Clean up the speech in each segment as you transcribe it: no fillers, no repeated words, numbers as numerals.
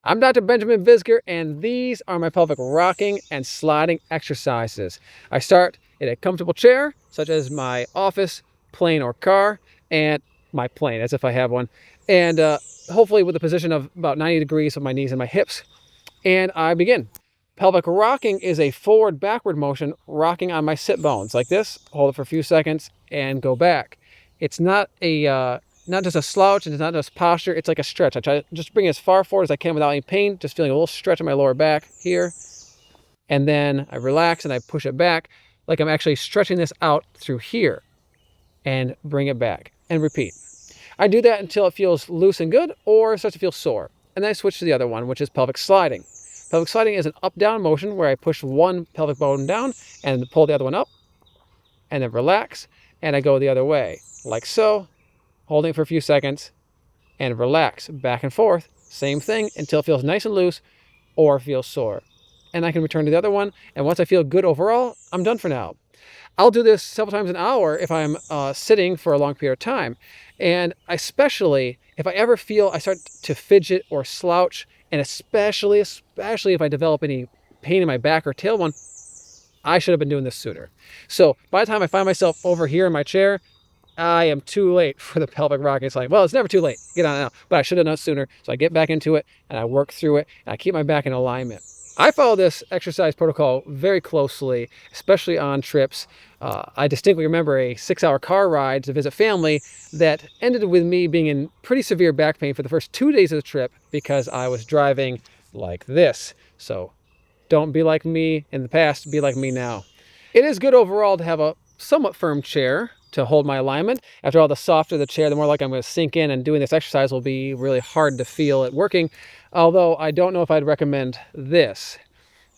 I'm Dr. Benjamin Visger, and these are my pelvic rocking and sliding exercises. I start in a comfortable chair, such as my office, plane, or car, and my plane, as if I have one, and hopefully with a position of about 90 degrees with my knees and my hips, and I begin. Pelvic rocking is a forward-backward motion, rocking on my sit bones like this. Hold it for a few seconds and go back. It's not just a slouch, and it's not just posture. It's like a stretch. I try to just bring it as far forward as I can without any pain, just feeling a little stretch in my lower back here. And then I relax and I push it back like I'm actually stretching this out through here and bring it back and repeat. I do that until it feels loose and good or starts to feel sore. And then I switch to the other one, which is pelvic sliding. Pelvic sliding is an up-down motion where I push one pelvic bone down and pull the other one up and then relax. And I go the other way like so, holding it for a few seconds and relax back and forth. Same thing until it feels nice and loose or feels sore. And I can return to the other one. And once I feel good overall, I'm done for now. I'll do this several times an hour if I'm sitting for a long period of time. And especially if I ever feel I start to fidget or slouch, and especially if I develop any pain in my back or tailbone, I should have been doing this sooner. So by the time I find myself over here in my chair, I am too late for the pelvic rocking. It's like, well, it's never too late. Get on it now. But I should have done it sooner. So I get back into it and I work through it and I keep my back in alignment. I follow this exercise protocol very closely, especially on trips. I distinctly remember a 6-hour car ride to visit family that ended with me being in pretty severe back pain for the first 2 days of the trip because I was driving like this. So don't be like me in the past, be like me now. It is good overall to have a somewhat firm chair to hold my alignment. After all, the softer the chair, the more like I'm going to sink in, and doing this exercise will be really hard to feel it working. Although I don't know if I'd recommend this.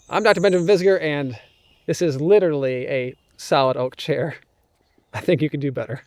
I'm Dr. Benjamin Visger, and this is literally a solid oak chair. I think you can do better.